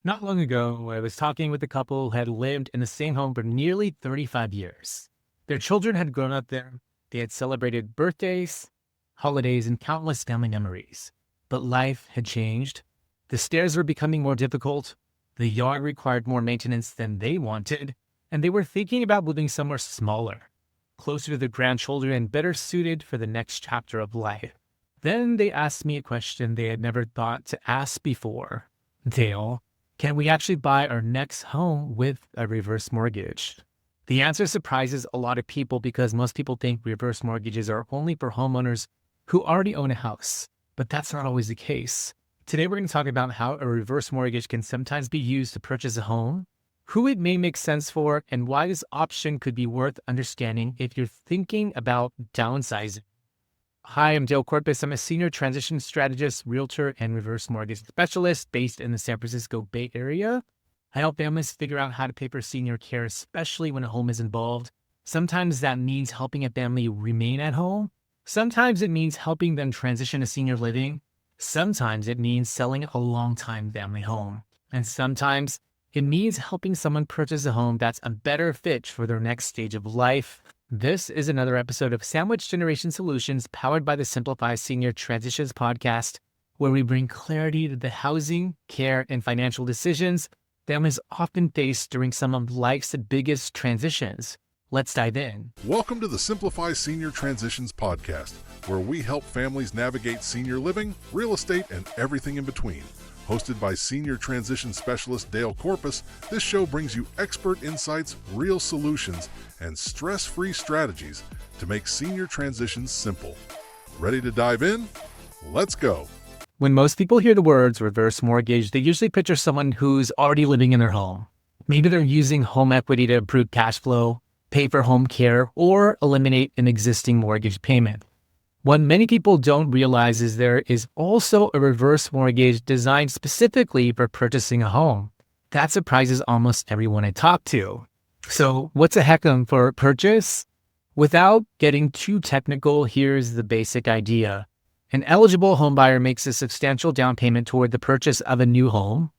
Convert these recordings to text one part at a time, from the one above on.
Not long ago, I was talking with a couple who had lived in the same home for nearly 35 years. Their children had grown up there. They had celebrated birthdays, holidays, and countless family memories. But life had changed. The stairs were becoming more difficult. The yard required more maintenance than they wanted. And they were thinking about moving somewhere smaller, closer to their grandchildren and better suited for the next chapter of life. Then they asked me a question they had never thought to ask before. Dale, can we actually buy our next home with a reverse mortgage? The answer surprises a lot of people because most people think reverse mortgages are only for homeowners who already own a house, but that's not always the case. Today, we're going to talk about how a reverse mortgage can sometimes be used to purchase a home, who it may make sense for, and why this option could be worth understanding if you're thinking about downsizing. Hi, I'm Dale Corpus. I'm a Senior Transition Strategist, Realtor, and Reverse Mortgage Specialist based in the San Francisco Bay Area. I help families figure out how to pay for senior care, especially when a home is involved. Sometimes that means helping a family remain at home. Sometimes it means helping them transition to senior living. Sometimes it means selling a long-time family home. And sometimes it means helping someone purchase a home that's a better fit for their next stage of life. This is another episode of Sandwich Generation Solutions powered by the Simplify Senior Transitions podcast, where we bring clarity to the housing, care, and financial decisions families often face during some of life's biggest transitions. Let's dive in. Welcome to the Simplify Senior Transitions podcast, where we help families navigate senior living, real estate, and everything in between. Hosted by Senior Transition Specialist Dale Corpus, this show brings you expert insights, real solutions, and stress-free strategies to make senior transitions simple. Ready to dive in? Let's go. When most people hear the words reverse mortgage, they usually picture someone who's already living in their home. Maybe they're using home equity to improve cash flow, pay for home care, or eliminate an existing mortgage payment. What many people don't realize is there is also a reverse mortgage designed specifically for purchasing a home. That surprises almost everyone I talk to. So what's a HECM for purchase? Without getting too technical, here's the basic idea. An eligible homebuyer makes a substantial down payment toward the purchase of a new home.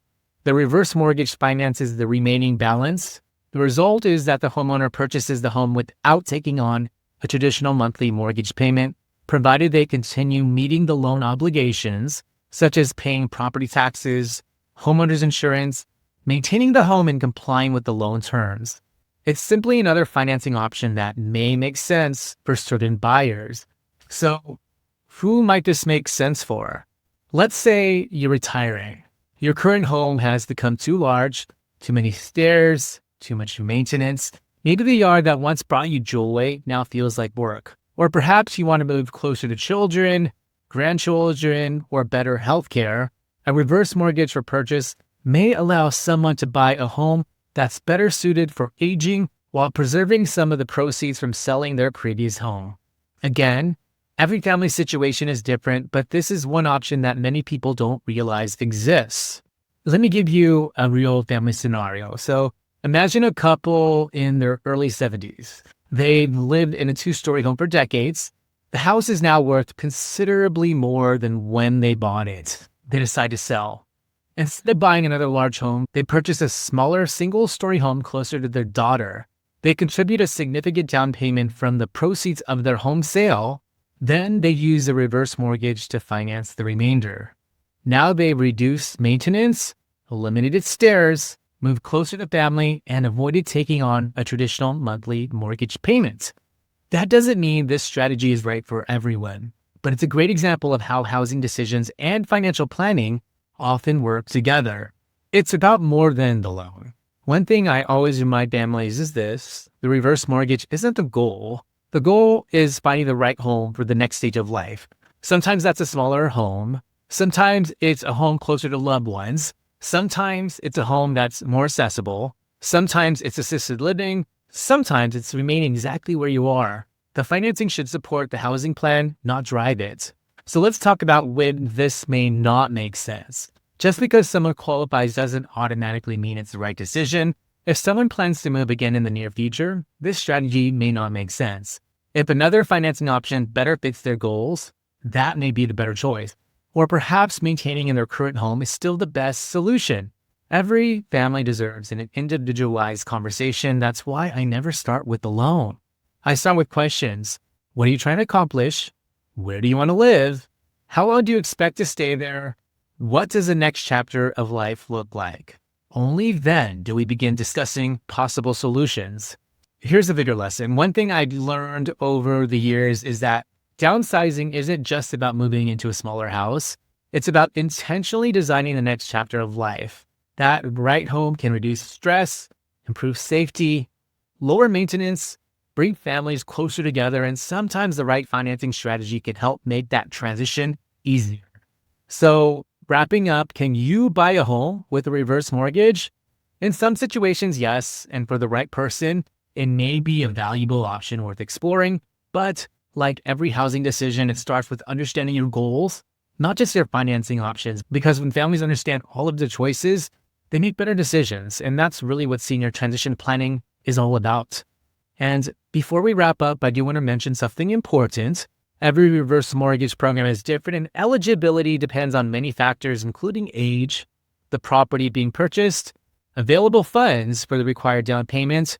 The reverse mortgage finances the remaining balance. The result is that the homeowner purchases the home without taking on a traditional monthly mortgage payment, provided they continue meeting the loan obligations, such as paying property taxes, homeowners insurance, maintaining the home, and complying with the loan terms. It's simply another financing option that may make sense for certain buyers. So, who might this make sense for? Let's say you're retiring. Your current home has become too large, too many stairs, too much maintenance. Maybe the yard that once brought you joy now feels like work. Or perhaps you want to move closer to children, grandchildren, or better healthcare. A reverse mortgage for purchase may allow someone to buy a home that's better suited for aging while preserving some of the proceeds from selling their previous home. Again, every family situation is different, but this is one option that many people don't realize exists. Let me give you a real family scenario. So imagine a couple in their early 70s. They've lived in a two-story home for decades. The house is now worth considerably more than when they bought it. They decide to sell. Instead of buying another large home, they purchase a smaller single-story home closer to their daughter. They contribute a significant down payment from the proceeds of their home sale. Then they use a reverse mortgage to finance the remainder. Now they've reduced maintenance, eliminated stairs, moved closer to family, and avoided taking on a traditional monthly mortgage payment. That doesn't mean this strategy is right for everyone, but it's a great example of how housing decisions and financial planning often work together. It's about more than the loan. One thing I always remind families is this: the reverse mortgage isn't the goal. The goal is finding the right home for the next stage of life. Sometimes that's a smaller home. Sometimes it's a home closer to loved ones. Sometimes it's a home that's more accessible. Sometimes it's assisted living. Sometimes it's remaining exactly where you are. The financing should support the housing plan, not drive it. So let's talk about when this may not make sense. Just because someone qualifies doesn't automatically mean it's the right decision. If someone plans to move again in the near future, this strategy may not make sense. If another financing option better fits their goals, that may be the better choice. Or perhaps maintaining in their current home is still the best solution. Every family deserves an individualized conversation. That's why I never start with the loan. I start with questions. What are you trying to accomplish? Where do you want to live? How long do you expect to stay there? What does the next chapter of life look like? Only then do we begin discussing possible solutions. Here's a bigger lesson. One thing I've learned over the years is that downsizing isn't just about moving into a smaller house. It's about intentionally designing the next chapter of life. That right home can reduce stress, improve safety, lower maintenance, bring families closer together, and sometimes the right financing strategy can help make that transition easier. So, wrapping up, can you buy a home with a reverse mortgage? In some situations, yes, and for the right person, it may be a valuable option worth exploring, but like every housing decision, it starts with understanding your goals, not just your financing options, because when families understand all of the choices, they make better decisions, and that's really what senior transition planning is all about. And before we wrap up, I do want to mention something important. Every reverse mortgage program is different, and eligibility depends on many factors, including age, the property being purchased, available funds for the required down payment,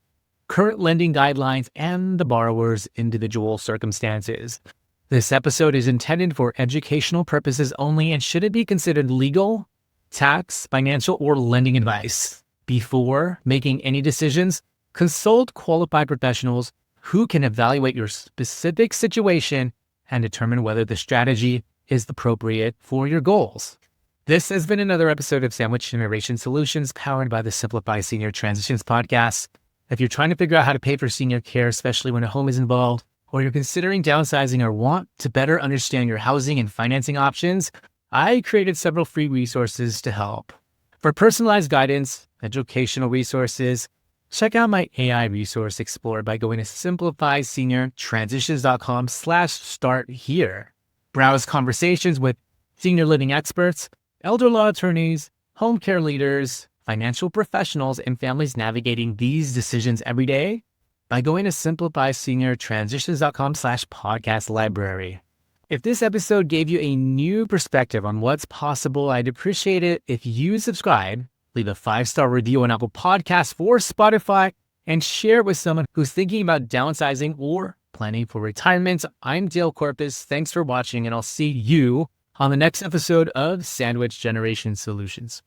current lending guidelines, and the borrower's individual circumstances. This episode is intended for educational purposes only and shouldn't be considered legal, tax, financial, or lending advice. Before making any decisions, consult qualified professionals who can evaluate your specific situation and determine whether the strategy is appropriate for your goals. This has been another episode of Sandwich Generation Solutions powered by the Simplify Senior Transitions podcast. If you're trying to figure out how to pay for senior care, especially when a home is involved, or you're considering downsizing or want to better understand your housing and financing options, I created several free resources to help. For personalized guidance, educational resources, check out my AI resource explorer by going to simplifyseniortransitions.com/start here. Browse conversations with senior living experts, elder law attorneys, home care leaders, financial professionals, and families navigating these decisions every day by going to simplifyseniortransitions.com/podcast library. If this episode gave you a new perspective on what's possible, I'd appreciate it if you subscribe, leave a 5-star review on Apple Podcasts or Spotify, and share it with someone who's thinking about downsizing or planning for retirement. I'm Dale Corpus. Thanks for watching, and I'll see you on the next episode of Sandwich Generation Solutions.